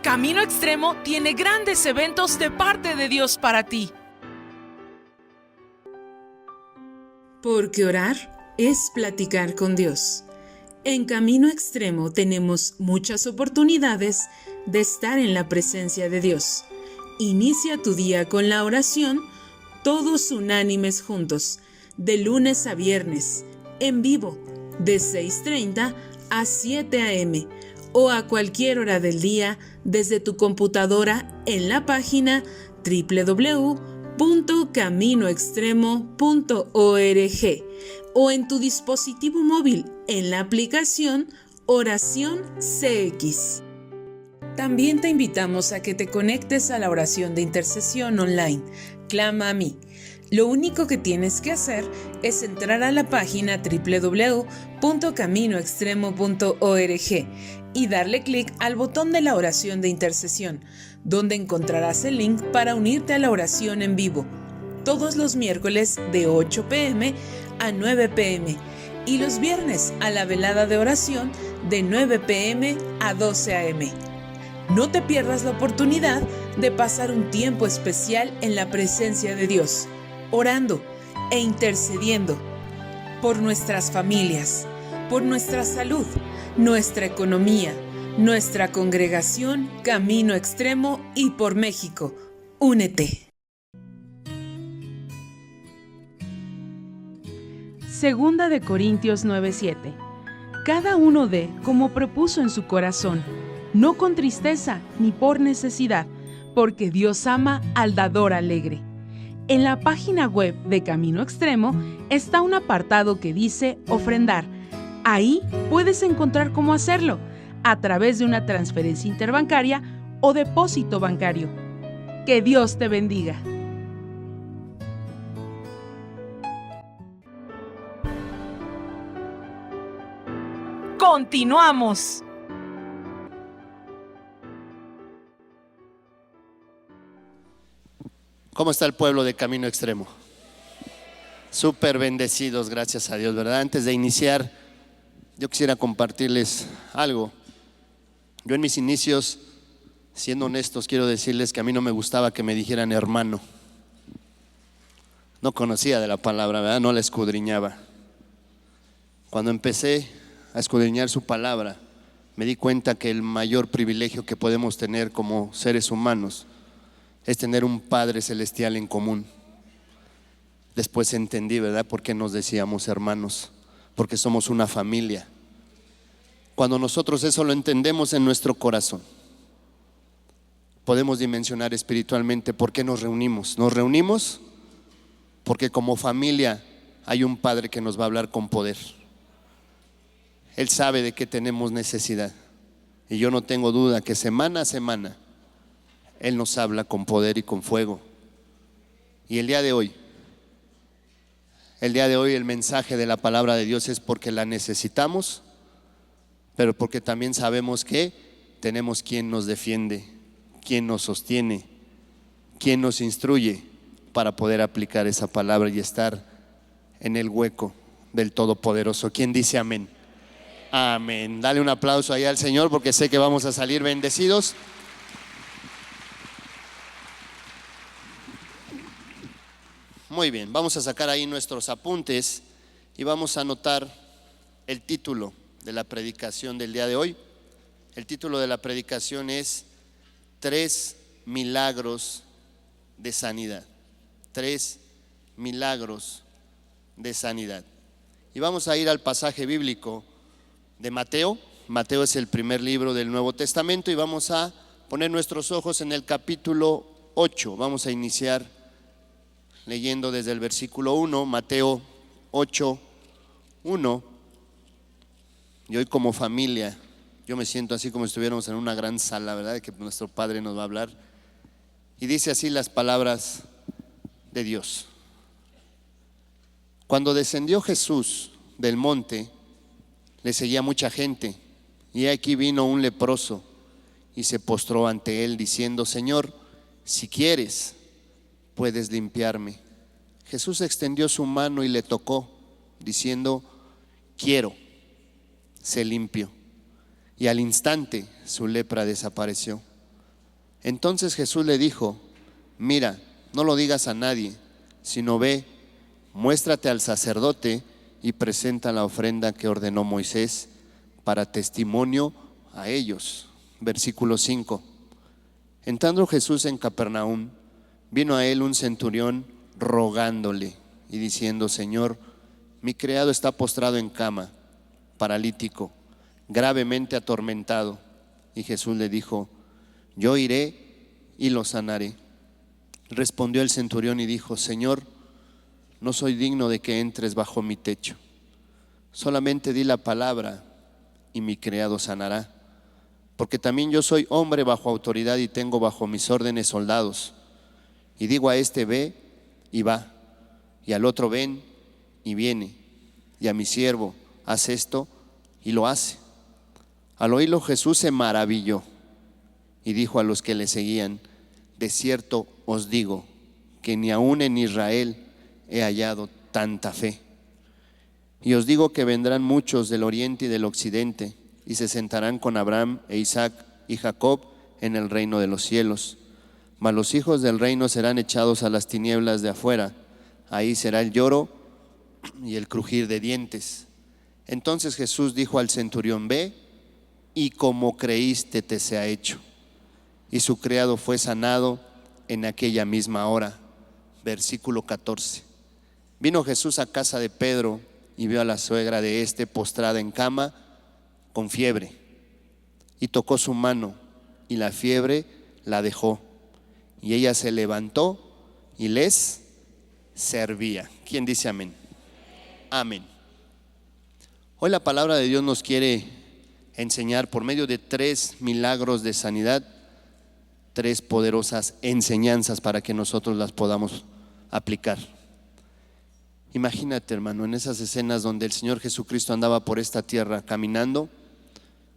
Camino Extremo tiene grandes eventos de parte de Dios para ti. Porque orar es platicar con Dios. En Camino Extremo tenemos muchas oportunidades de estar en la presencia de Dios. Inicia tu día con la oración, todos unánimes juntos, de lunes a viernes, en vivo, de 6:30 a 7 a.m. o a cualquier hora del día desde tu computadora en la página www.caminoextremo.org o en tu dispositivo móvil en la aplicación Oración CX. También te invitamos a que te conectes a la oración de intercesión online, Clama a mí. Lo único que tienes que hacer es entrar a la página www.caminoextremo.org y darle clic al botón de la oración de intercesión, donde encontrarás el link para unirte a la oración en vivo, todos los miércoles de 8 p.m. a 9 p.m. y los viernes a la velada de oración de 9 p.m. a 12 a.m. No te pierdas la oportunidad de pasar un tiempo especial en la presencia de Dios, orando e intercediendo por nuestras familias, por nuestra salud, nuestra economía, nuestra congregación Camino Extremo y por México. Únete. Segunda de Corintios 9:7. Cada uno dé como propuso en su corazón, no con tristeza ni por necesidad, porque Dios ama al dador alegre. En la página web de Camino Extremo está un apartado que dice ofrendar. Ahí puedes encontrar cómo hacerlo, a través de una transferencia interbancaria o depósito bancario. Que Dios te bendiga. ¡Continuamos! ¿Cómo está el pueblo de Camino Extremo? Súper bendecidos, gracias a Dios, ¿verdad? Antes de iniciar, yo quisiera compartirles algo. Yo en mis inicios, siendo honestos, quiero decirles que a mí no me gustaba que me dijeran hermano. No conocía de la palabra, ¿verdad? No la escudriñaba. Cuando empecé a escudriñar su palabra, me di cuenta que el mayor privilegio que podemos tener como seres humanos es tener un Padre Celestial en común. Después entendí, ¿verdad?, por qué nos decíamos hermanos, porque somos una familia. Cuando nosotros eso lo entendemos en nuestro corazón, podemos dimensionar espiritualmente por qué nos reunimos. Nos reunimos porque como familia hay un Padre que nos va a hablar con poder. Él sabe de qué tenemos necesidad y yo no tengo duda que semana a semana Él nos habla con poder y con fuego. Y el día de hoy el mensaje de la palabra de Dios es porque la necesitamos, pero porque también sabemos que tenemos quien nos defiende, quien nos sostiene, quien nos instruye para poder aplicar esa palabra y estar en el hueco del Todopoderoso. ¿Quién dice amén? Amén. Dale un aplauso ahí al Señor porque sé que vamos a salir bendecidos. Muy bien, vamos a sacar ahí nuestros apuntes y vamos a anotar el título de la predicación del día de hoy. El título de la predicación es 3 milagros de sanidad. 3 milagros de sanidad. Y vamos a ir al pasaje bíblico de Mateo. Mateo es el primer libro del Nuevo Testamento y vamos a poner nuestros ojos en el capítulo 8. Vamos a iniciar leyendo desde el versículo 1, Mateo 8, 1. Y hoy como familia, yo me siento así como si estuviéramos en una gran sala, ¿verdad? Que nuestro Padre nos va a hablar. Y dice así las palabras de Dios. Cuando descendió Jesús del monte, le seguía mucha gente, y aquí vino un leproso y se postró ante él diciendo: Señor, si quieres, puedes limpiarme. Jesús extendió su mano y le tocó, diciendo: quiero, sé limpio. Y al instante su lepra desapareció. Entonces Jesús le dijo: mira, no lo digas a nadie, sino ve, muéstrate al sacerdote y presenta la ofrenda que ordenó Moisés para testimonio a ellos. Versículo 5. Entrando Jesús en Capernaum, vino a él un centurión rogándole y diciendo: Señor, mi criado está postrado en cama, paralítico, gravemente atormentado. Y Jesús le dijo: yo iré y lo sanaré. Respondió el centurión y dijo: Señor, no soy digno de que entres bajo mi techo. Solamente di la palabra y mi criado sanará. Porque también yo soy hombre bajo autoridad y tengo bajo mis órdenes soldados. Y digo a este: ve, y va, y al otro: ven, y viene, y a mi siervo: haz esto, y lo hace. Al oírlo Jesús se maravilló y dijo a los que le seguían: de cierto os digo que ni aun en Israel he hallado tanta fe. Y os digo que vendrán muchos del oriente y del occidente y se sentarán con Abraham e Isaac y Jacob en el reino de los cielos. Mas los hijos del reino serán echados a las tinieblas de afuera. Ahí será el lloro y el crujir de dientes. Entonces Jesús dijo al centurión: ve, y como creíste te sea hecho. Y su criado fue sanado en aquella misma hora. Versículo 14. Vino Jesús a casa de Pedro y vio a la suegra de éste postrada en cama con fiebre, y tocó su mano, y la fiebre la dejó, y ella se levantó y les servía. ¿Quién dice amén? Amén. Hoy la palabra de Dios nos quiere enseñar por medio de 3 milagros de sanidad, 3 poderosas enseñanzas para que nosotros las podamos aplicar. Imagínate, hermano, en esas escenas donde el Señor Jesucristo andaba por esta tierra caminando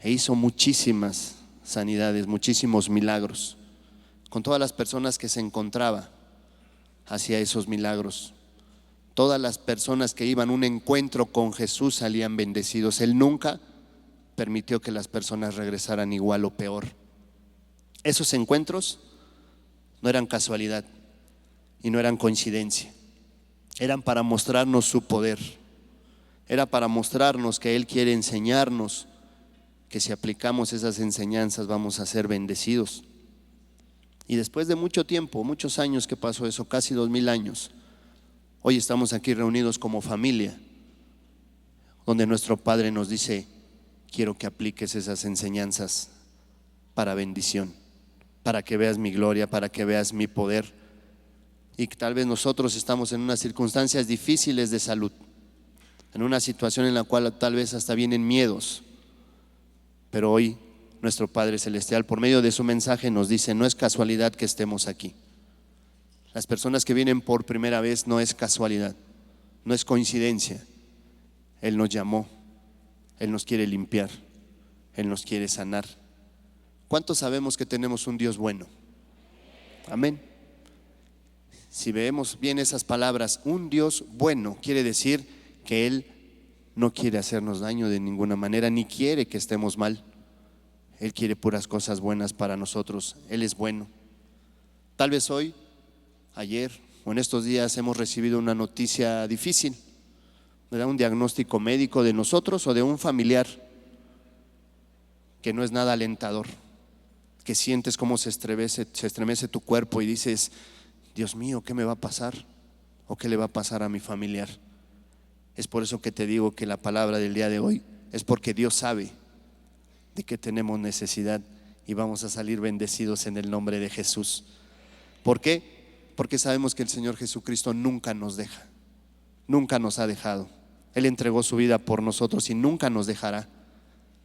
e hizo muchísimas sanidades, muchísimos milagros, con todas las personas que se encontraba hacía esos milagros. Todas las personas que iban a un encuentro con Jesús salían bendecidos. Él nunca permitió que las personas regresaran igual o peor. Esos encuentros no eran casualidad y no eran coincidencia. Eran para mostrarnos su poder. Era para mostrarnos que Él quiere enseñarnos que si aplicamos esas enseñanzas vamos a ser bendecidos. Y después de mucho tiempo, muchos años que pasó eso, casi 2000 años, hoy estamos aquí reunidos como familia, donde nuestro Padre nos dice: quiero que apliques esas enseñanzas para bendición, para que veas mi gloria, para que veas mi poder. Y que tal vez nosotros estamos en unas circunstancias difíciles de salud, en una situación en la cual tal vez hasta vienen miedos, pero hoy nuestro Padre Celestial por medio de su mensaje nos dice: no es casualidad que estemos aquí. Las personas que vienen por primera vez no es casualidad, no es coincidencia. Él nos llamó, Él nos quiere limpiar, Él nos quiere sanar. ¿Cuántos sabemos que tenemos un Dios bueno? Amén. Si vemos bien esas palabras, un Dios bueno, quiere decir que Él no quiere hacernos daño de ninguna manera, ni quiere que estemos mal. Él quiere puras cosas buenas para nosotros. Él es bueno. Tal vez hoy, ayer o en estos días hemos recibido una noticia difícil, ¿verdad? Un diagnóstico médico de nosotros o de un familiar que no es nada alentador, que sientes cómo se estremece tu cuerpo y dices: Dios mío, ¿qué me va a pasar? ¿O qué le va a pasar a mi familiar? Es por eso que te digo que la palabra del día de hoy es porque Dios sabe de que tenemos necesidad y vamos a salir bendecidos en el nombre de Jesús. ¿Por qué? Porque sabemos que el Señor Jesucristo nunca nos deja, nunca nos ha dejado. Él entregó su vida por nosotros y nunca nos dejará.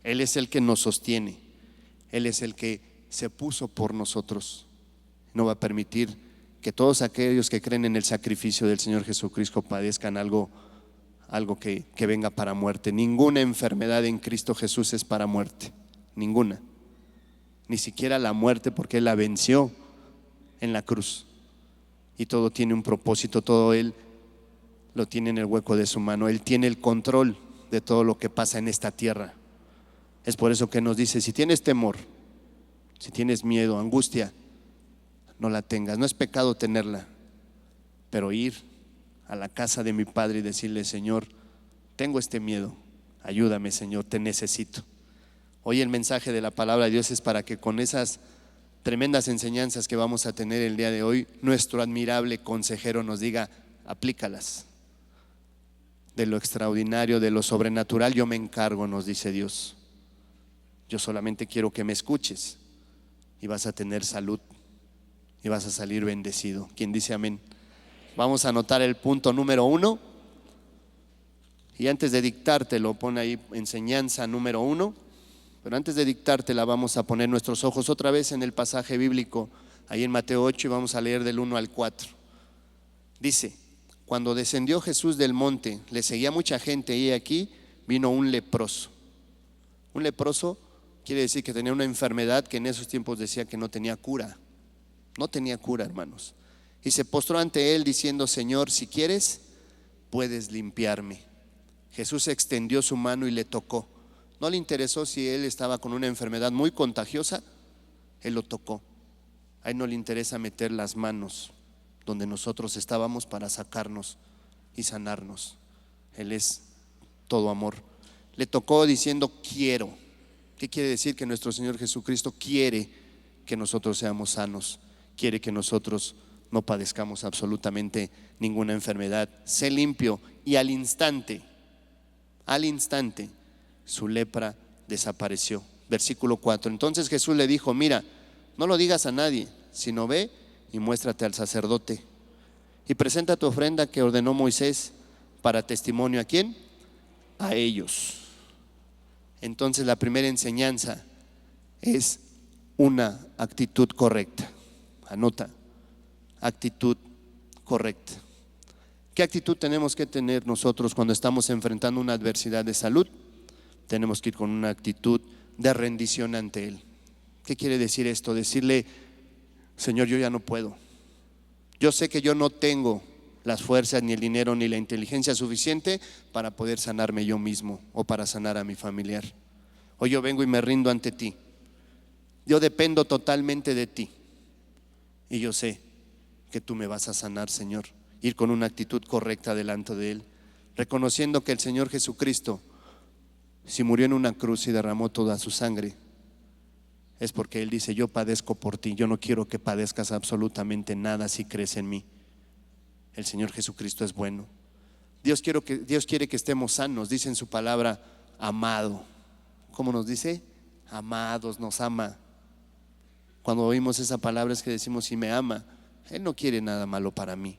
Él es el que nos sostiene, Él es el que se puso por nosotros. No va a permitir que todos aquellos que creen en el sacrificio del Señor Jesucristo padezcan algo que venga para muerte. Ninguna enfermedad en Cristo Jesús es para muerte, ninguna, ni siquiera la muerte, porque Él la venció en la cruz. Y todo tiene un propósito, todo Él lo tiene en el hueco de su mano. Él tiene el control de todo lo que pasa en esta tierra. Es por eso que nos dice: si tienes temor, si tienes miedo, angustia, no la tengas. No es pecado tenerla, pero ir a la casa de mi Padre y decirle: Señor, tengo este miedo, ayúdame, Señor, te necesito. Hoy el mensaje de la palabra de Dios es para que con esas tremendas enseñanzas que vamos a tener el día de hoy, nuestro admirable consejero nos diga: aplícalas. De lo extraordinario, de lo sobrenatural, yo me encargo, nos dice Dios. Yo solamente quiero que me escuches y vas a tener salud y vas a salir bendecido. ¿Quién dice amén? Vamos a anotar el punto número 1. Y antes de dictártelo, pon ahí enseñanza número 1. Pero antes de dictártela, vamos a poner nuestros ojos otra vez en el pasaje bíblico, ahí en Mateo 8, y vamos a leer del 1 al 4. Dice: cuando descendió Jesús del monte, le seguía mucha gente, y aquí vino un leproso. Un leproso quiere decir que tenía una enfermedad que en esos tiempos decía que no tenía cura. No tenía cura, hermanos. Y se postró ante él diciendo: Señor, si quieres, puedes limpiarme. Jesús extendió su mano y le tocó. No le interesó si él estaba con una enfermedad muy contagiosa, él lo tocó. A él no le interesa meter las manos donde nosotros estábamos para sacarnos y sanarnos. Él es todo amor. Le tocó diciendo: quiero. ¿Qué quiere decir? Que nuestro Señor Jesucristo quiere que nosotros seamos sanos, quiere que nosotros no padezcamos absolutamente ninguna enfermedad. Sé limpio. Y al instante, su lepra desapareció. Versículo 4. Entonces Jesús le dijo: mira, no lo digas a nadie, sino ve y muéstrate al sacerdote y presenta tu ofrenda que ordenó Moisés para testimonio. ¿A quién? A ellos. Entonces la primera enseñanza es una actitud correcta. Anota: actitud correcta. ¿Qué actitud tenemos que tener nosotros cuando estamos enfrentando una adversidad de salud? Tenemos que ir con una actitud de rendición ante Él. ¿Qué quiere decir esto? Decirle: Señor, yo ya no puedo. Yo sé que yo no tengo las fuerzas, ni el dinero, ni la inteligencia suficiente para poder sanarme yo mismo o para sanar a mi familiar. Hoy yo vengo y me rindo ante ti. Yo dependo totalmente de ti. Y yo sé que tú me vas a sanar, Señor. Ir con una actitud correcta delante de Él, reconociendo que el Señor Jesucristo, si murió en una cruz y derramó toda su sangre, es porque Él dice: yo padezco por ti, yo no quiero que padezcas absolutamente nada si crees en mí. El Señor Jesucristo es bueno. Dios quiere que estemos sanos. Dice en su palabra: amado. ¿Cómo nos dice? Amados, nos ama. Cuando oímos esa palabra es que decimos: si me ama, Él no quiere nada malo para mí.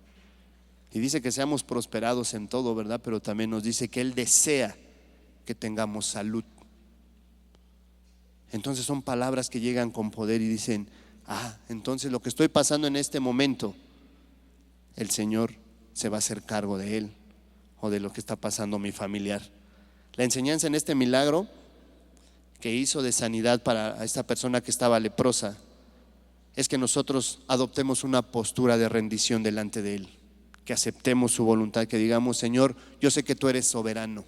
Y dice que seamos prosperados en todo, ¿verdad? Pero también nos dice que Él desea que tengamos salud. Entonces son palabras que llegan con poder y dicen: entonces lo que estoy pasando en este momento, el Señor se va a hacer cargo de él o de lo que está pasando mi familiar. La enseñanza en este milagro que hizo de sanidad para esta persona que estaba leprosa es que nosotros adoptemos una postura de rendición delante de Él, que aceptemos su voluntad, que digamos: Señor, yo sé que tú eres soberano.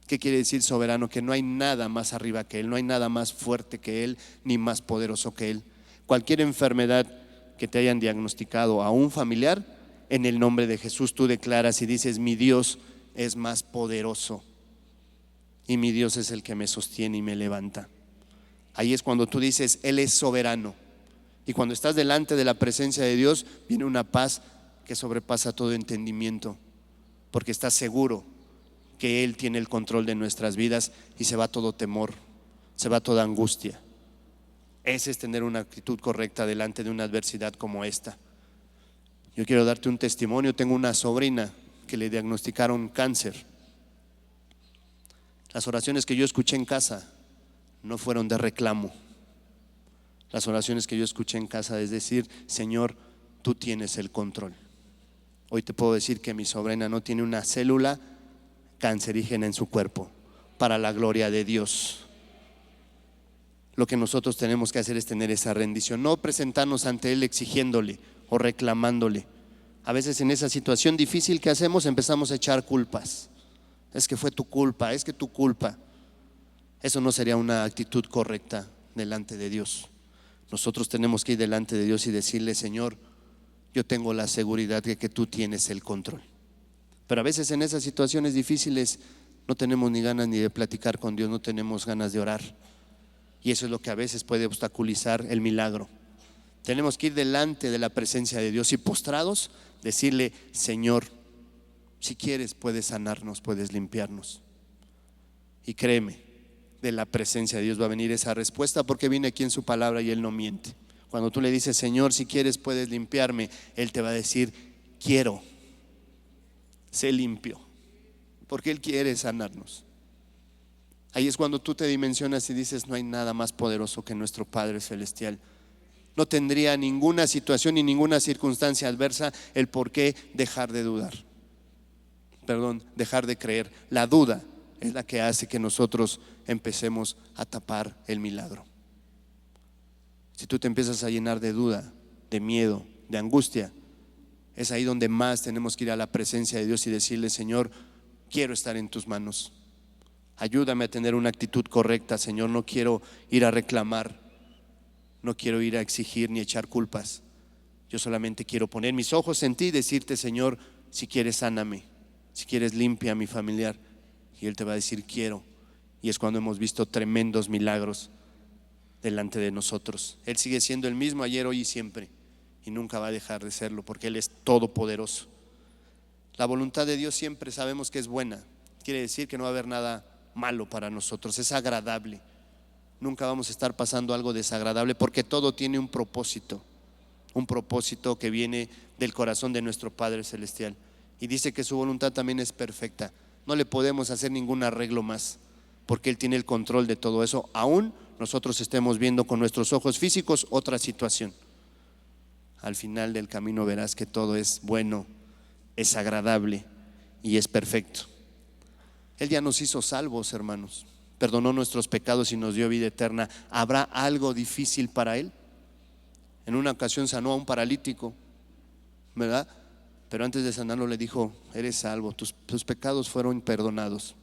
¿Qué quiere decir soberano? Que no hay nada más arriba que Él, no hay nada más fuerte que Él, ni más poderoso que Él. Cualquier enfermedad que te hayan diagnosticado a un familiar, en el nombre de Jesús tú declaras y dices: mi Dios es más poderoso y mi Dios es el que me sostiene y me levanta. Ahí es cuando tú dices: Él es soberano. Y cuando estás delante de la presencia de Dios, viene una paz que sobrepasa todo entendimiento, porque estás seguro que Él tiene el control de nuestras vidas y se va todo temor, se va toda angustia. Ese es tener una actitud correcta delante de una adversidad como esta. Yo quiero darte un testimonio. Tengo una sobrina que le diagnosticaron cáncer. Las oraciones que yo escuché en casa no fueron de reclamo. Las oraciones que yo escuché en casa es decir: Señor, tú tienes el control. Hoy te puedo decir que mi sobrina no tiene una célula cancerígena en su cuerpo, para la gloria de Dios. Lo que nosotros tenemos que hacer es tener esa rendición, no presentarnos ante Él exigiéndole o reclamándole. A veces en esa situación difícil que hacemos empezamos a echar culpas. Es que fue tu culpa, es que tu culpa. Eso no sería una actitud correcta delante de Dios. Nosotros tenemos que ir delante de Dios y decirle: Señor, yo tengo la seguridad de que tú tienes el control. Pero a veces en esas situaciones difíciles no tenemos ni ganas ni de platicar con Dios, no tenemos ganas de orar. Y eso es lo que a veces puede obstaculizar el milagro. Tenemos que ir delante de la presencia de Dios y postrados decirle: Señor, si quieres puedes sanarnos, puedes limpiarnos. Y créeme, de la presencia de Dios va a venir esa respuesta, porque viene aquí en su palabra y Él no miente. Cuando tú le dices: Señor, si quieres puedes limpiarme, Él te va a decir: quiero, sé limpio, porque Él quiere sanarnos. Ahí es cuando tú te dimensionas y dices: no hay nada más poderoso que nuestro Padre Celestial. No tendría ninguna situación ni ninguna circunstancia adversa el por qué dejar de dudar. Dejar de creer. La duda es la que hace que nosotros empecemos a tapar el milagro. Si tú te empiezas a llenar de duda, de miedo, de angustia, es ahí donde más tenemos que ir a la presencia de Dios y decirle: Señor, quiero estar en tus manos. Ayúdame a tener una actitud correcta, Señor. No quiero ir a reclamar, no quiero ir a exigir ni echar culpas. Yo solamente quiero poner mis ojos en ti y decirte: Señor, si quieres sáname, si quieres limpia a mi familiar. Y Él te va a decir: quiero. Y es cuando hemos visto tremendos milagros delante de nosotros. Él sigue siendo el mismo ayer, hoy y siempre, y nunca va a dejar de serlo, porque Él es todopoderoso. La voluntad de Dios siempre sabemos que es buena. Quiere decir que no va a haber nada malo para nosotros, es agradable. Nunca vamos a estar pasando algo desagradable, porque todo tiene un propósito que viene del corazón de nuestro Padre Celestial. Y dice que su voluntad también es perfecta. No le podemos hacer ningún arreglo más, porque Él tiene el control de todo eso, aún nosotros estemos viendo con nuestros ojos físicos otra situación. Al final del camino verás que todo es bueno, es agradable y es perfecto. Él ya nos hizo salvos, hermanos. Perdonó nuestros pecados y nos dio vida eterna. ¿Habrá algo difícil para Él? En una ocasión sanó a un paralítico, ¿verdad? Pero antes de sanarlo le dijo: eres salvo, tus pecados fueron perdonados.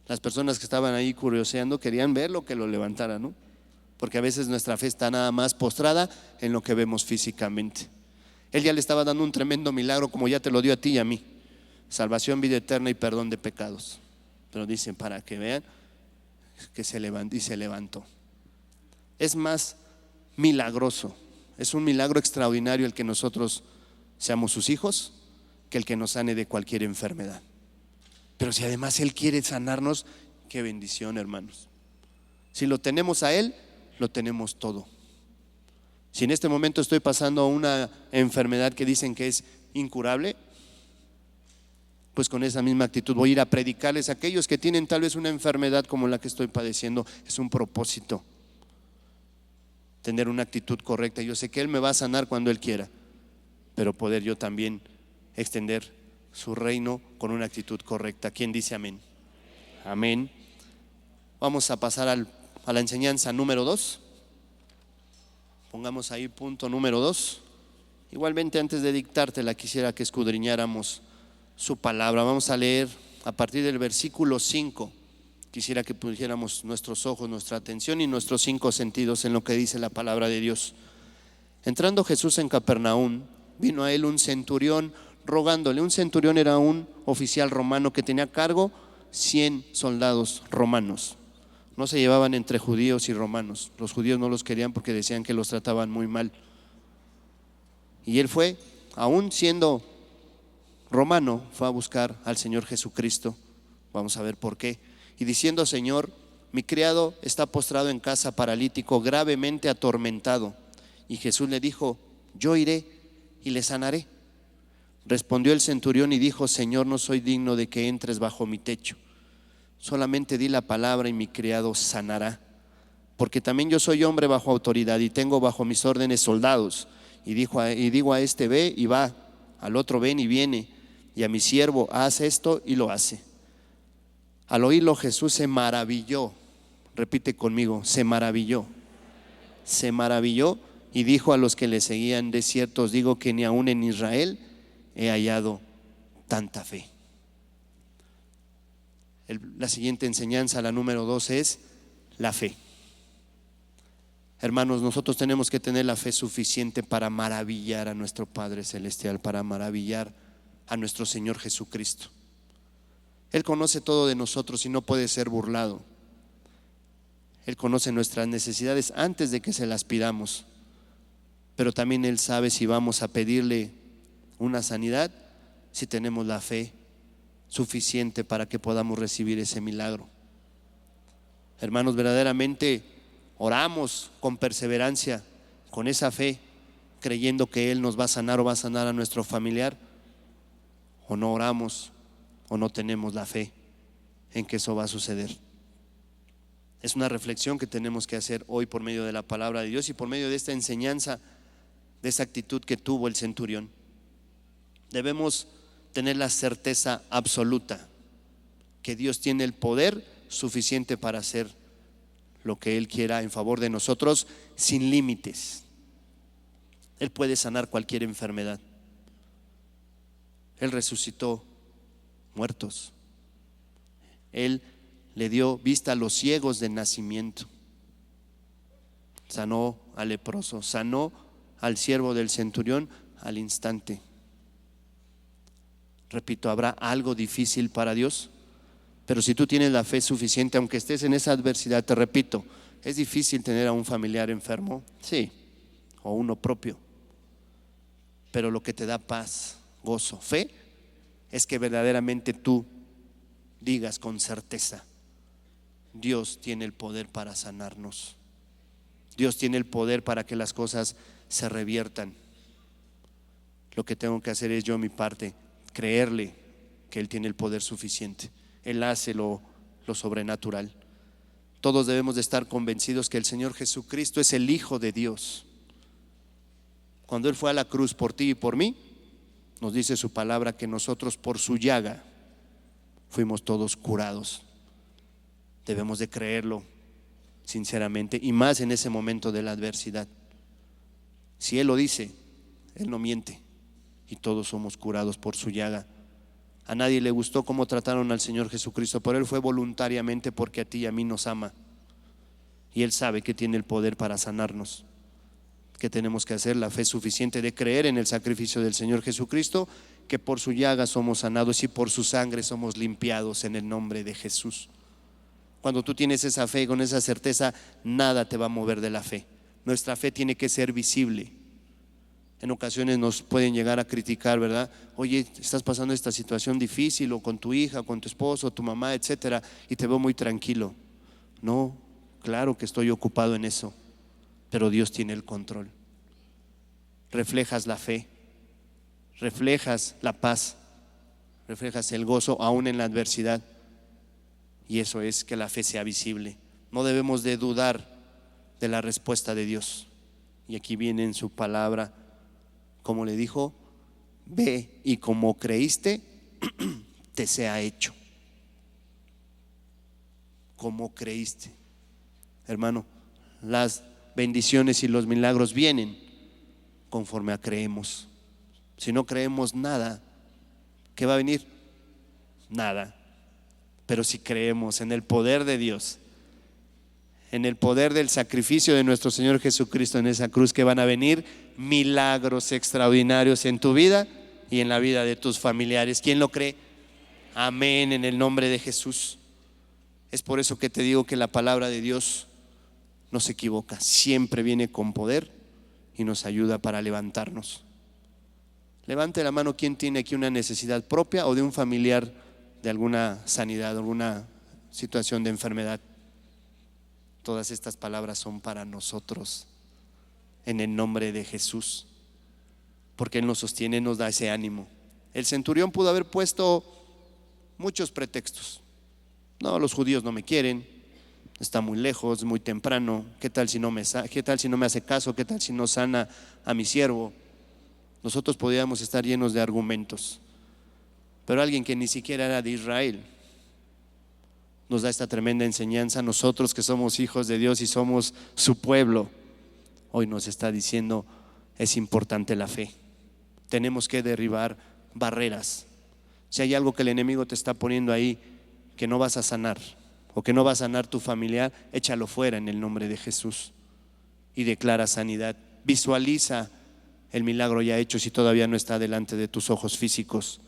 Las personas que estaban ahí curioseando querían ver lo que lo levantara, ¿no? Porque a veces nuestra fe está nada más postrada en lo que vemos físicamente. Él ya le estaba dando un tremendo milagro, como ya te lo dio a ti y a mí: salvación, vida eterna y perdón de pecados. Pero dicen, para que vean que se levantó, y se levantó. Es más milagroso, es un milagro extraordinario el que nosotros seamos sus hijos, que el que nos sane de cualquier enfermedad. Pero si además Él quiere sanarnos, qué bendición, hermanos. Si lo tenemos a Él, lo tenemos todo. Si en este momento estoy pasando una enfermedad que dicen que es incurable, pues con esa misma actitud voy a ir a predicarles a aquellos que tienen tal vez una enfermedad como la que estoy padeciendo. Es un propósito tener una actitud correcta. Yo sé que Él me va a sanar cuando Él quiera, pero poder yo también extender su reino con una actitud correcta. ¿Quién dice amén? Amén. Vamos a pasar a la enseñanza número 2. Pongamos ahí punto número 2. Igualmente, antes de dictártela, quisiera que escudriñáramos su palabra. Vamos a leer a partir del versículo 5. Quisiera que pusiéramos nuestros ojos, nuestra atención y nuestros 5 sentidos en lo que dice la palabra de Dios. Entrando Jesús en Capernaum, vino a él un centurión rogándole. Un centurión era un oficial romano que tenía a cargo 100 soldados romanos. No se llevaban entre judíos y romanos. Los judíos no los querían porque decían que los trataban muy mal. Y él fue, aún siendo romano, fue a buscar al Señor Jesucristo. Vamos a ver por qué. Y diciendo: Señor, mi criado está postrado en casa, paralítico, gravemente atormentado. Y Jesús le dijo: yo iré y le sanaré. Respondió el centurión y dijo: Señor, no soy digno de que entres bajo mi techo. Solamente di la palabra y mi criado sanará. Porque también yo soy hombre bajo autoridad y tengo bajo mis órdenes soldados. Y digo a este: ve y va, al otro: ven y viene, y a mi siervo: haz esto, y lo hace. Al oírlo Jesús se maravilló. Repite conmigo: se maravilló. Se maravilló y dijo a los que le seguían: de cierto os digo que ni aún en Israel he hallado tanta fe. La siguiente enseñanza, la número 2, es la fe. Hermanos, nosotros tenemos que tener la fe suficiente para maravillar a nuestro Padre Celestial, para maravillar a nuestro Señor Jesucristo. Él conoce todo de nosotros y no puede ser burlado. Él conoce nuestras necesidades antes de que se las pidamos, pero también Él sabe si vamos a pedirle una sanidad, si tenemos la fe suficiente para que podamos recibir ese milagro. Hermanos, verdaderamente oramos con perseverancia, con esa fe, creyendo que Él nos va a sanar o va a sanar a nuestro familiar, o no oramos o no tenemos la fe en que eso va a suceder. Es una reflexión que tenemos que hacer hoy por medio de la palabra de Dios y por medio de esta enseñanza, de esa actitud que tuvo el centurión. Debemos tener la certeza absoluta que Dios tiene el poder suficiente para hacer lo que Él quiera en favor de nosotros sin límites. Él puede sanar cualquier enfermedad. Él resucitó muertos. Él le dio vista a los ciegos de nacimiento. Sanó al leproso, sanó al siervo del centurión al instante. Repito, ¿habrá algo difícil para Dios? Pero si tú tienes la fe suficiente, aunque estés en esa adversidad, te repito, ¿es difícil tener a un familiar enfermo? Sí, o uno propio. Pero lo que te da paz, gozo, fe, es que verdaderamente tú digas con certeza: Dios tiene el poder para sanarnos. Dios tiene el poder para que las cosas se reviertan. Lo que tengo que hacer es yo mi parte, creerle que Él tiene el poder suficiente. Él hace lo sobrenatural. Todos debemos de estar convencidos que el Señor Jesucristo es el Hijo de Dios. Cuando Él fue a la cruz por ti y por mí, nos dice su palabra que nosotros por su llaga fuimos todos curados. Debemos de creerlo sinceramente, y más en ese momento de la adversidad. Si Él lo dice, Él no miente, y todos somos curados por su llaga. A nadie le gustó cómo trataron al Señor Jesucristo, pero Él fue voluntariamente porque a ti y a mí nos ama, y Él sabe que tiene el poder para sanarnos. ¿Qué tenemos que hacer? La fe suficiente de creer en el sacrificio del Señor Jesucristo, que por su llaga somos sanados y por su sangre somos limpiados en el nombre de Jesús. Cuando tú tienes esa fe, con esa certeza, nada te va a mover de la fe. Nuestra fe tiene que ser visible. En ocasiones nos pueden llegar a criticar, ¿verdad? Oye, estás pasando esta situación difícil, o con tu hija, con tu esposo, tu mamá, etcétera, y te veo muy tranquilo. No, claro que estoy ocupado en eso, pero Dios tiene el control. Reflejas la fe, reflejas la paz, reflejas el gozo aún en la adversidad, y eso es que la fe sea visible. No debemos de dudar de la respuesta de Dios. Y aquí viene en su palabra, como le dijo: ve y como creíste, te sea hecho. Como creíste. Hermano, las bendiciones y los milagros vienen conforme a creemos. Si no creemos nada, ¿qué va a venir? Nada. Pero si creemos en el poder de Dios, en el poder del sacrificio de nuestro Señor Jesucristo en esa cruz, que van a venir milagros extraordinarios en tu vida y en la vida de tus familiares. ¿Quién lo cree? Amén, en el nombre de Jesús. Es por eso que te digo que la palabra de Dios no se equivoca, siempre viene con poder y nos ayuda para levantarnos. Levante la mano quien tiene aquí una necesidad propia o de un familiar, de alguna sanidad, alguna situación de enfermedad. Todas estas palabras son para nosotros en el nombre de Jesús, porque Él nos sostiene, nos da ese ánimo. El centurión pudo haber puesto muchos pretextos. No, los judíos no me quieren, está muy lejos, muy temprano. ¿Qué tal si no me hace caso? ¿Qué tal si no sana a mi siervo? Nosotros podríamos estar llenos de argumentos, pero alguien que ni siquiera era de Israel nos da esta tremenda enseñanza. Nosotros que somos hijos de Dios y somos su pueblo, hoy nos está diciendo: es importante la fe. Tenemos que derribar barreras. Si hay algo que el enemigo te está poniendo ahí que no vas a sanar, o que no va a sanar tu familiar, échalo fuera en el nombre de Jesús. y declara sanidad. Visualiza el milagro ya hecho si todavía no está delante de tus ojos físicos.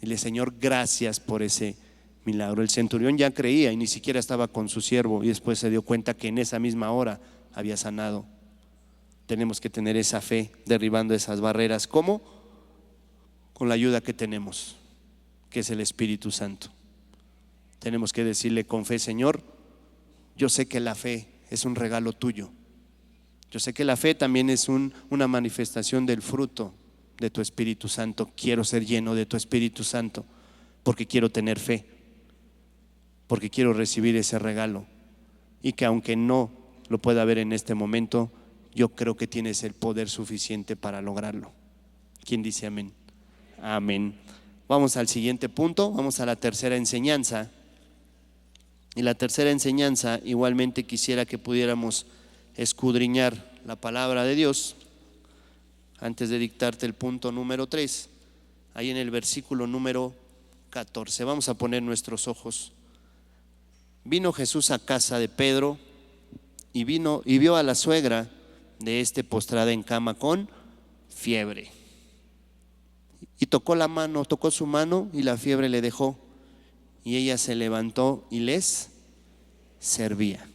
Dile: Señor, gracias por ese milagro. El centurión ya creía y ni siquiera estaba con su siervo, y después se dio cuenta que en esa misma hora había sanado. Tenemos que tener esa fe derribando esas barreras. ¿Cómo? Con la ayuda que tenemos, que es el Espíritu Santo. Tenemos que decirle con fe: Señor, yo sé que la fe es un regalo tuyo. Yo sé que la fe también es una manifestación del fruto de tu Espíritu Santo. Quiero ser lleno de tu Espíritu Santo porque quiero tener fe, porque quiero recibir ese regalo, y que aunque no lo pueda ver en este momento, yo creo que tienes el poder suficiente para lograrlo. ¿Quién dice amén? Amén. Vamos al siguiente punto, vamos a la tercera enseñanza. Y la tercera enseñanza, igualmente quisiera que pudiéramos escudriñar la palabra de Dios antes de dictarte el punto número 3, ahí en el versículo número 14. Vamos a poner nuestros ojos. Vino Jesús a casa de Pedro y vio a la suegra de este postrada en cama con fiebre. Y tocó su mano, y la fiebre le dejó, y ella se levantó y les servía.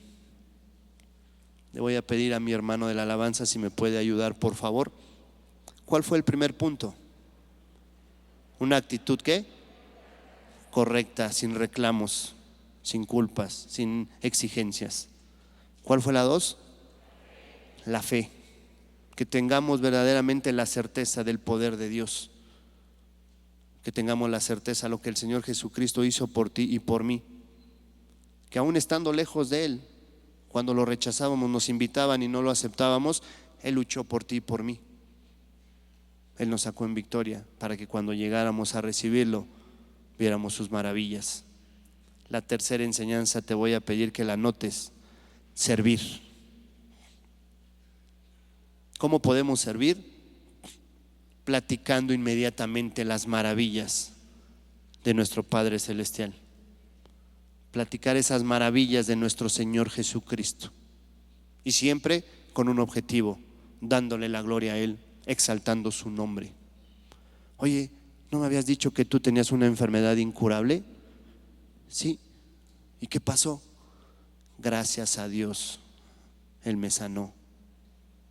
Le voy a pedir a mi hermano de la alabanza si me puede ayudar, por favor. ¿Cuál fue el primer punto? Una actitud ¿qué? Correcta, sin reclamos, sin culpas, sin exigencias. ¿Cuál fue la 2? La fe. Que tengamos verdaderamente la certeza del poder de Dios. Que tengamos la certeza de lo que el Señor Jesucristo hizo por ti y por mí. Que aún estando lejos de Él, cuando lo rechazábamos, nos invitaban y no lo aceptábamos, Él luchó por ti y por mí. Él nos sacó en victoria para que cuando llegáramos a recibirlo viéramos sus maravillas. La tercera enseñanza te voy a pedir que la notes: servir. ¿Cómo podemos servir? Platicando inmediatamente las maravillas de nuestro Padre Celestial. Platicar esas maravillas de nuestro Señor Jesucristo, y siempre con un objetivo: dándole la gloria a Él, exaltando su nombre. Oye, ¿no me habías dicho que tú tenías una enfermedad incurable? Sí. ¿Y qué pasó? Gracias a Dios, Él me sanó.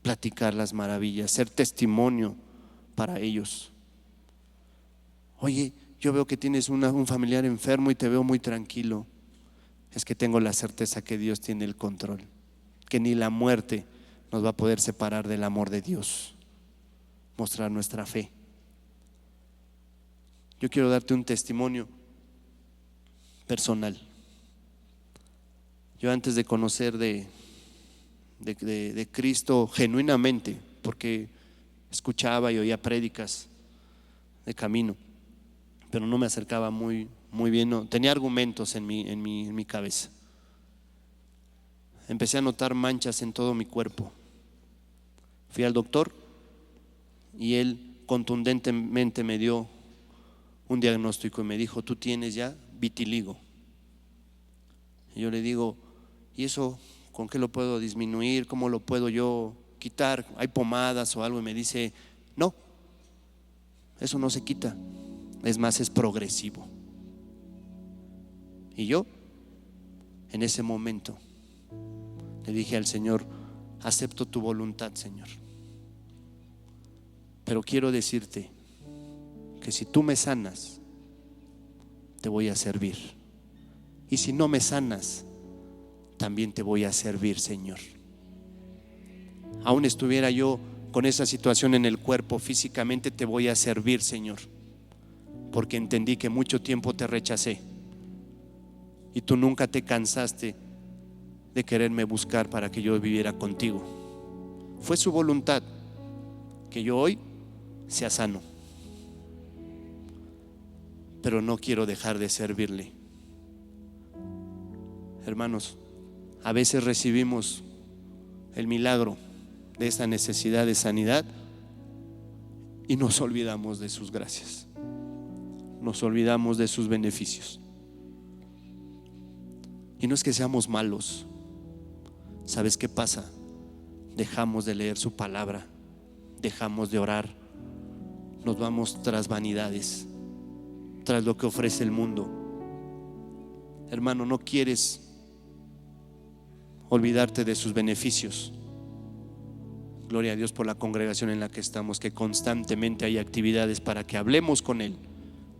Platicar las maravillas, ser testimonio para ellos. Oye, yo veo que tienes un familiar enfermo y te veo muy tranquilo. Es que tengo la certeza que Dios tiene el control, que ni la muerte nos va a poder separar del amor de Dios. Mostrar nuestra fe. Yo quiero darte un testimonio personal. Yo antes de conocer de Cristo genuinamente, porque escuchaba y oía prédicas de camino, pero no me acercaba muy bien, no. Tenía argumentos en mi cabeza. Empecé a notar manchas en todo mi cuerpo. Fui al doctor y él contundentemente me dio un diagnóstico y me dijo: tú tienes ya vitiligo. Y yo le digo: ¿y eso con qué lo puedo disminuir? ¿Cómo lo puedo yo quitar? ¿Hay pomadas o algo? Y me dice: no, eso no se quita, es más, es progresivo. Y yo en ese momento le dije al Señor: acepto tu voluntad, Señor, pero quiero decirte que si tú me sanas, te voy a servir, y si no me sanas, también te voy a servir, Señor. Aún estuviera yo con esa situación en el cuerpo físicamente, te voy a servir, Señor, porque entendí que mucho tiempo te rechacé y tú nunca te cansaste de quererme buscar para que yo viviera contigo. Fue su voluntad que yo hoy sea sano, pero no quiero dejar de servirle. Hermanos, a veces recibimos el milagro de esa necesidad de sanidad y nos olvidamos de sus gracias, nos olvidamos de sus beneficios. Y no es que seamos malos. ¿Sabes qué pasa? dejamos de leer su palabra, dejamos de orar, nos vamos tras vanidades, tras lo que ofrece el mundo. Hermano, no quieres olvidarte de sus beneficios. Gloria a Dios por la congregación en la que estamos, que constantemente hay actividades para que hablemos con Él,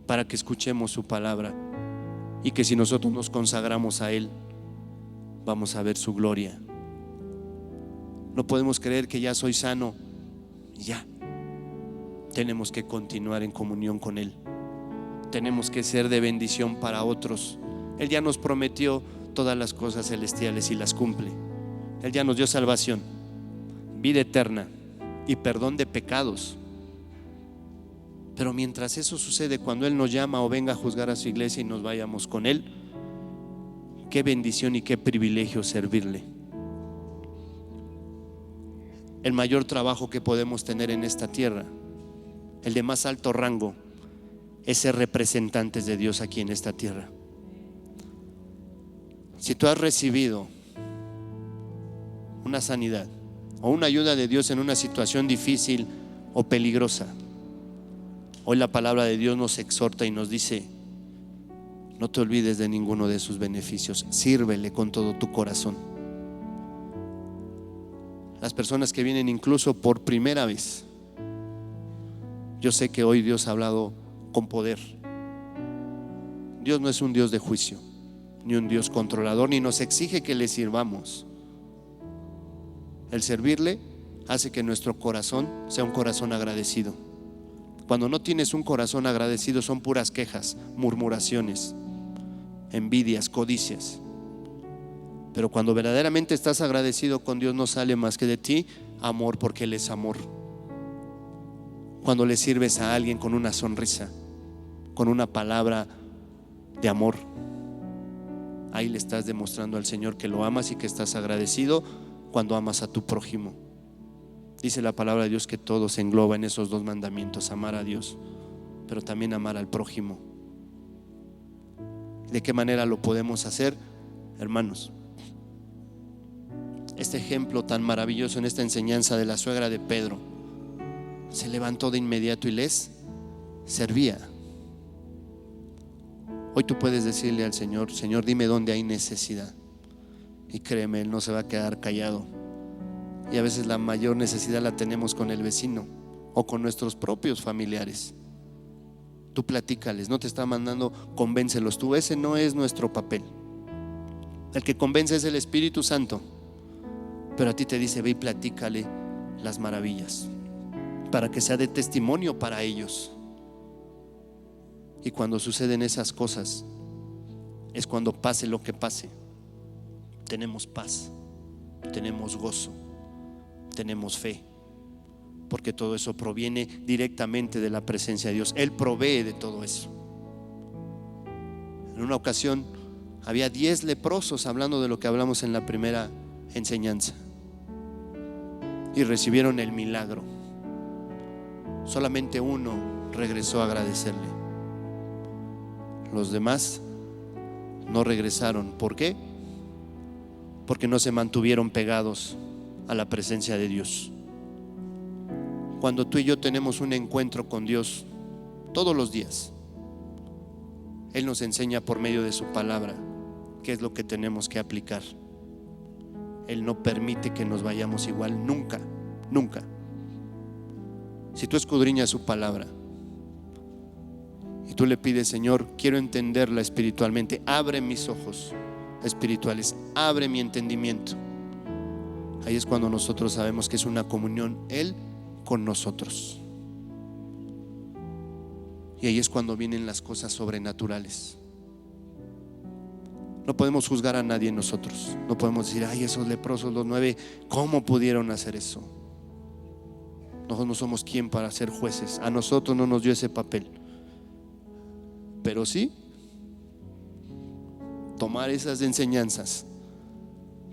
para que escuchemos su palabra, y que si nosotros nos consagramos a Él, vamos a ver su gloria. No podemos creer que ya soy sano, ya. Tenemos que continuar en comunión con Él. Tenemos que ser de bendición para otros. Él ya nos prometió todas las cosas celestiales y las cumple. Él ya nos dio salvación, vida eterna y perdón de pecados. Pero mientras eso sucede, cuando Él nos llama o venga a juzgar a su iglesia y nos vayamos con Él, qué bendición y qué privilegio servirle. El mayor trabajo que podemos tener en esta tierra, el de más alto rango, es ser representantes de Dios aquí en esta tierra. Si tú has recibido una sanidad o una ayuda de Dios en una situación difícil o peligrosa, hoy la palabra de Dios nos exhorta y nos dice: no te olvides de ninguno de sus beneficios, sírvele con todo tu corazón. Las personas que vienen incluso por primera vez, yo sé que hoy Dios ha hablado con poder. Dios no es un Dios de juicio, ni un Dios controlador, ni nos exige que le sirvamos. El servirle hace que nuestro corazón sea un corazón agradecido. Cuando no tienes un corazón agradecido, son puras quejas, murmuraciones, envidias, codicias. Pero cuando verdaderamente estás agradecido con Dios, no sale más que de ti amor, porque Él es amor. Cuando le sirves a alguien con una sonrisa, con una palabra de amor, ahí le estás demostrando al Señor que lo amas y que estás agradecido. Cuando amas a tu prójimo, dice la palabra de Dios que todo se engloba en esos dos mandamientos: amar a Dios, pero también amar al prójimo. ¿De qué manera lo podemos hacer, hermanos? Este ejemplo tan maravilloso en esta enseñanza de la suegra de Pedro, se levantó de inmediato y les servía. Hoy tú puedes decirle al Señor: Señor, dime dónde hay necesidad. Y créeme, Él no se va a quedar callado. Y a veces la mayor necesidad la tenemos con el vecino o con nuestros propios familiares. Tú platícales, no te está mandando convéncelos tú, ese no es nuestro papel. El que convence es el Espíritu Santo, pero a ti te dice: ve y platícale las maravillas, para que sea de testimonio para ellos. Y cuando suceden esas cosas, es cuando pase lo que pase, tenemos paz, tenemos gozo, tenemos fe, porque todo eso proviene directamente de la presencia de Dios. Él provee de todo eso. En una ocasión había 10 leprosos, hablando de lo que hablamos en la primera enseñanza, y recibieron el milagro. Solamente uno regresó a agradecerle. Los demás no regresaron. ¿Por qué? Porque no se mantuvieron pegados a la presencia de Dios. Cuando tú y yo tenemos un encuentro con Dios todos los días, Él nos enseña por medio de su palabra qué es lo que tenemos que aplicar. Él no permite que nos vayamos igual, nunca, nunca. Si tú escudriñas su palabra y tú le pides: Señor, quiero entenderla espiritualmente, abre mis ojos espirituales, abre mi entendimiento, ahí es cuando nosotros sabemos que es una comunión Él con nosotros. Y ahí es cuando vienen las cosas sobrenaturales. No podemos juzgar a nadie nosotros. No podemos decir: ay, esos leprosos, los 9, ¿cómo pudieron hacer eso? Nosotros no somos quien para ser jueces. A nosotros no nos dio ese papel. Pero sí tomar esas enseñanzas,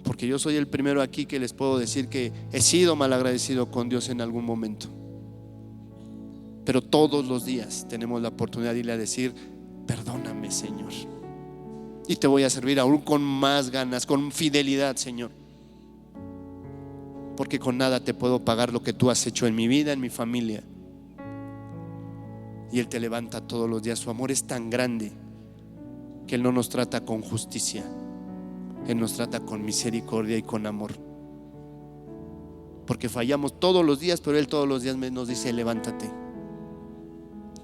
porque yo soy el primero aquí que les puedo decir que he sido malagradecido con Dios en algún momento, pero todos los días tenemos la oportunidad de irle a decir: perdóname, Señor, y te voy a servir aún con más ganas, con fidelidad, Señor. porque con nada te puedo pagar lo que tú has hecho en mi vida, en mi familia. Y Él te levanta todos los días. Su amor es tan grande que Él no nos trata con justicia, Él nos trata con misericordia y con amor. Porque fallamos todos los días, pero Él todos los días nos dice: levántate,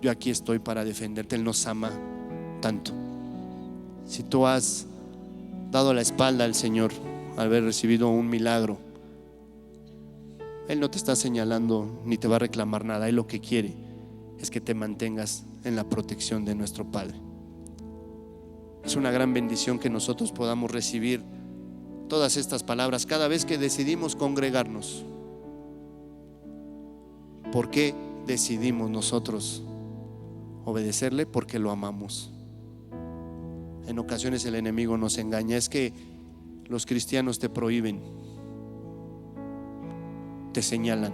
yo aquí estoy para defenderte. Él nos ama tanto. Si tú has dado la espalda al Señor al haber recibido un milagro, Él no te está señalando ni te va a reclamar nada. Él lo que quiere es que te mantengas en la protección de nuestro Padre. Es una gran bendición que nosotros podamos recibir todas estas palabras cada vez que decidimos congregarnos. ¿Por qué decidimos nosotros obedecerle? Porque lo amamos. En ocasiones el enemigo nos engaña. Es que los cristianos te prohíben, te señalan.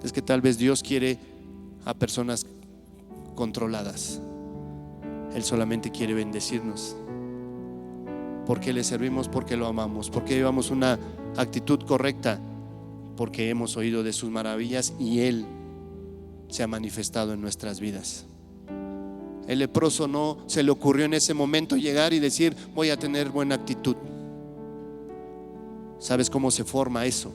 Es que tal vez Dios quiere a personas controladas. Él solamente quiere bendecirnos. ¿Por qué le servimos? Porque lo amamos. ¿Por qué llevamos una actitud correcta? Porque hemos oído de sus maravillas y Él se ha manifestado en nuestras vidas. El leproso no se le ocurrió en ese momento llegar y decir: voy a tener buena actitud. ¿Sabes cómo se forma eso?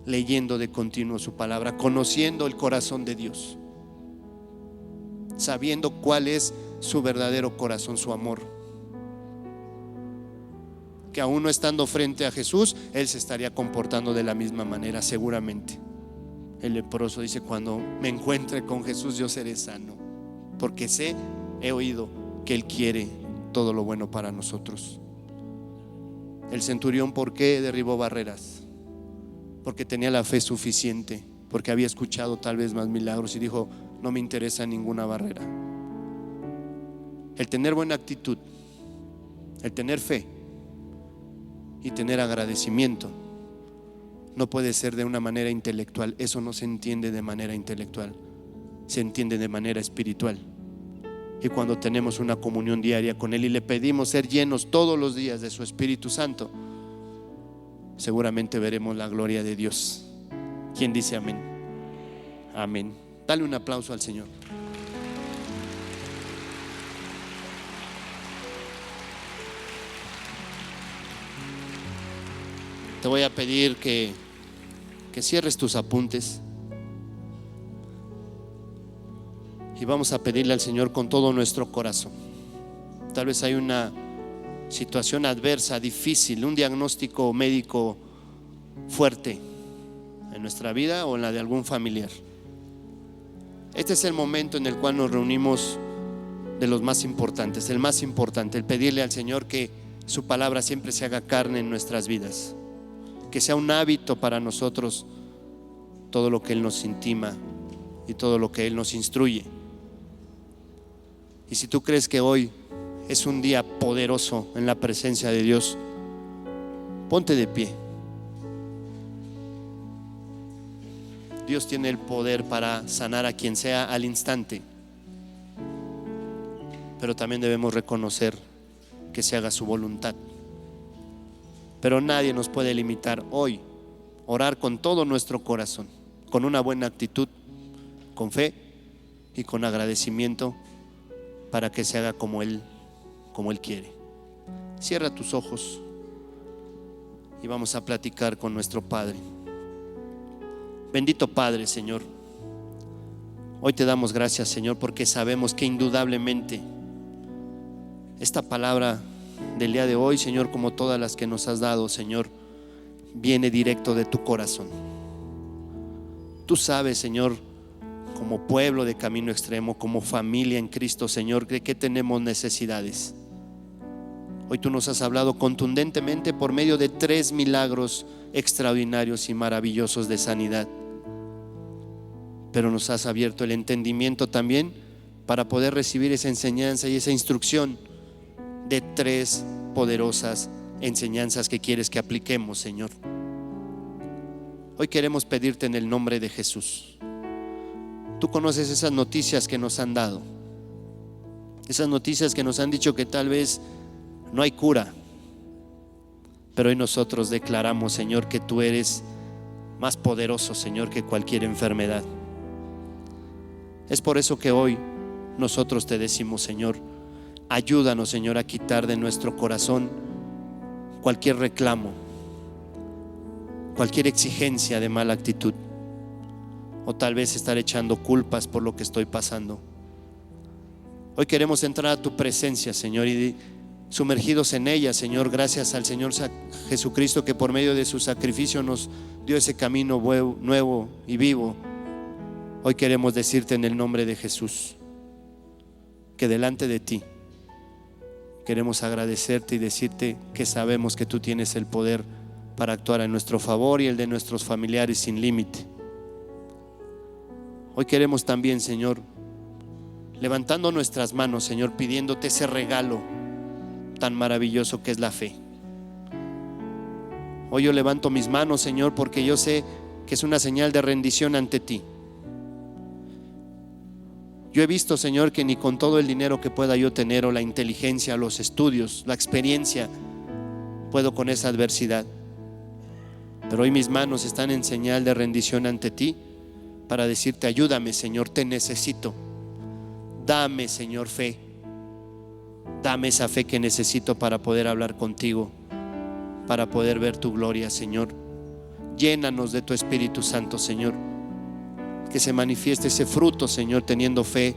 Leyendo de continuo su palabra, conociendo el corazón de Dios, sabiendo cuál es su verdadero corazón, su amor. Que aún no estando frente a Jesús, Él se estaría comportando de la misma manera seguramente. El leproso dice: cuando me encuentre con Jesús yo seré sano, porque he oído que Él quiere todo lo bueno para nosotros. El centurión, ¿por qué derribó barreras? Porque tenía la fe suficiente, porque había escuchado tal vez más milagros y dijo: no me interesa ninguna barrera. El tener buena actitud, el tener fe y tener agradecimiento no puede ser de una manera intelectual. Eso no se entiende de manera intelectual, se entiende de manera espiritual. Y cuando tenemos una comunión diaria con Él y le pedimos ser llenos todos los días de su Espíritu Santo, seguramente veremos la gloria de Dios. ¿Quién dice amén? Amén. Dale un aplauso al Señor. Te voy a pedir que cierres tus apuntes y vamos a pedirle al Señor con todo nuestro corazón. Tal vez hay una situación adversa, difícil, un diagnóstico médico fuerte en nuestra vida o en la de algún familiar. Este es el momento en el cual nos reunimos de los más importantes, el más importante, el pedirle al Señor que su palabra siempre se haga carne en nuestras vidas, que sea un hábito para nosotros todo lo que Él nos intima y todo lo que Él nos instruye. Y si tú crees que hoy es un día poderoso en la presencia de Dios, ponte de pie. Dios tiene el poder para sanar a quien sea al instante, pero también debemos reconocer que se haga su voluntad. Pero nadie nos puede limitar hoy. Orar con todo nuestro corazón, con una buena actitud, con fe y con agradecimiento, para que se haga como Él quiere. Cierra tus ojos y vamos a platicar con nuestro Padre. Bendito Padre, Señor, hoy te damos gracias, Señor, porque sabemos que indudablemente esta palabra del día de hoy, Señor, como todas las que nos has dado, Señor, viene directo de tu corazón. Tú sabes, Señor, como pueblo de Camino Extremo, como familia en Cristo, Señor, de que tenemos necesidades. Hoy tú nos has hablado contundentemente por medio de 3 milagros extraordinarios y maravillosos de sanidad, pero nos has abierto el entendimiento también para poder recibir esa enseñanza y esa instrucción de 3 poderosas enseñanzas que quieres que apliquemos, Señor. Hoy queremos pedirte en el nombre de Jesús. Tú conoces esas noticias que nos han dado, esas noticias que nos han dicho que tal vez no hay cura, Pero hoy nosotros declaramos, Señor, que tú eres más poderoso, Señor, que cualquier enfermedad. Es por eso que hoy nosotros te decimos, Señor, ayúdanos, Señor, a quitar de nuestro corazón cualquier reclamo, cualquier exigencia de mala actitud, o tal vez estar echando culpas por lo que estoy pasando. Hoy queremos entrar a tu presencia, Señor, y sumergidos en ella, Señor, gracias al Señor Jesucristo, que por medio de su sacrificio nos dio ese camino nuevo y vivo. Hoy queremos decirte en el nombre de Jesús que delante de ti queremos agradecerte y decirte que sabemos que tú tienes el poder para actuar en nuestro favor y el de nuestros familiares sin límite. Hoy queremos también, Señor, levantando nuestras manos, Señor, pidiéndote ese regalo tan maravilloso que es la fe. Hoy yo levanto mis manos, Señor, porque yo sé que es una señal de rendición ante ti. Yo he visto, Señor, que ni con todo el dinero que pueda yo tener, o la inteligencia, los estudios, la experiencia, puedo con esa adversidad. Pero hoy mis manos están en señal de rendición ante ti para decirte: ayúdame, Señor, te necesito. Dame, Señor, fe. Dame esa fe que necesito para poder hablar contigo, para poder ver tu gloria, Señor. Llénanos de tu Espíritu Santo, Señor. Que se manifieste ese fruto, Señor, teniendo fe,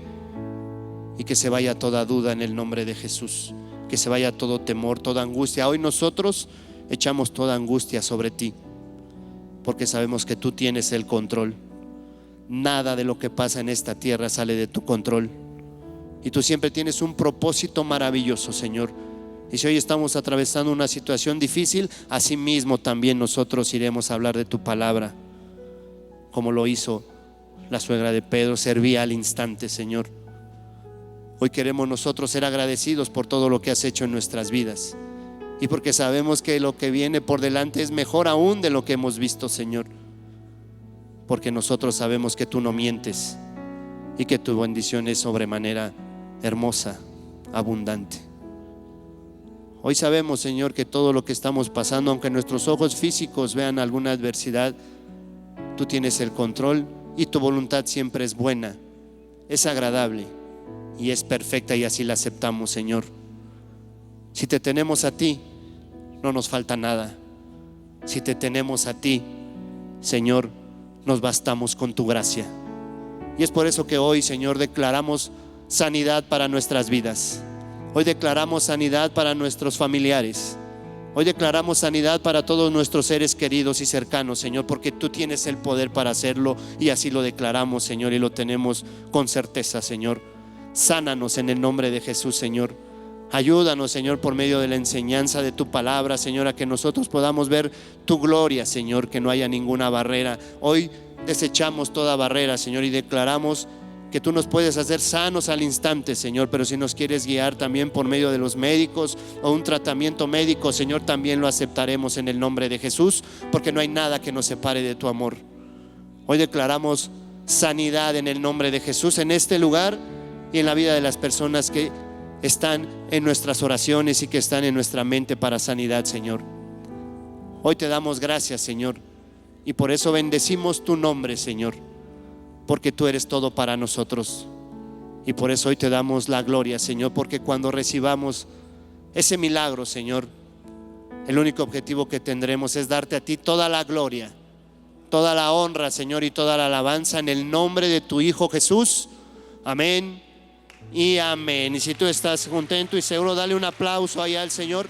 y que se vaya toda duda en el nombre de Jesús. Que se vaya todo temor, toda angustia. Hoy nosotros echamos toda angustia sobre ti, porque sabemos que tú tienes el control. Nada de lo que pasa en esta tierra sale de tu control, y tú siempre tienes un propósito maravilloso, Señor. Y si hoy estamos atravesando una situación difícil, así mismo también nosotros iremos a hablar de tu palabra, como lo hizo la suegra de Pedro, servía al instante, Señor. Hoy queremos nosotros ser agradecidos por todo lo que has hecho en nuestras vidas, y porque sabemos que lo que viene por delante es mejor aún de lo que hemos visto, Señor. Porque nosotros sabemos que tú no mientes y que tu bendición es sobremanera hermosa, abundante. Hoy sabemos, Señor, que todo lo que estamos pasando, aunque nuestros ojos físicos vean alguna adversidad, tú tienes el control, y tu voluntad siempre es buena, es agradable y es perfecta, y así la aceptamos, Señor. Si te tenemos a ti, no nos falta nada. Si te tenemos a ti, Señor, nos bastamos con tu gracia. Y es por eso que hoy, Señor, declaramos sanidad para nuestras vidas. Hoy declaramos sanidad para nuestros familiares. Hoy declaramos sanidad para todos nuestros seres queridos y cercanos, Señor, porque tú tienes el poder para hacerlo, y así lo declaramos, Señor, y lo tenemos con certeza, Señor. Sánanos en el nombre de Jesús, Señor. Ayúdanos, Señor, por medio de la enseñanza de tu palabra, Señor, a que nosotros podamos ver tu gloria, Señor, que no haya ninguna barrera. Hoy desechamos toda barrera, Señor, y declaramos que tú nos puedes hacer sanos al instante, Señor. Pero si nos quieres guiar también por medio de los médicos o un tratamiento médico, Señor, también lo aceptaremos en el nombre de Jesús, porque no hay nada que nos separe de tu amor. Hoy declaramos sanidad en el nombre de Jesús en este lugar y en la vida de las personas que están en nuestras oraciones y que están en nuestra mente para sanidad, Señor. Hoy te damos gracias, Señor, y por eso bendecimos tu nombre, Señor, porque tú eres todo para nosotros. Y por eso hoy te damos la gloria, Señor, porque cuando recibamos ese milagro, Señor, el único objetivo que tendremos es darte a ti toda la gloria, toda la honra, Señor, y toda la alabanza en el nombre de tu Hijo Jesús. Amén y amén. Y si tú estás contento y seguro, dale un aplauso ahí al Señor.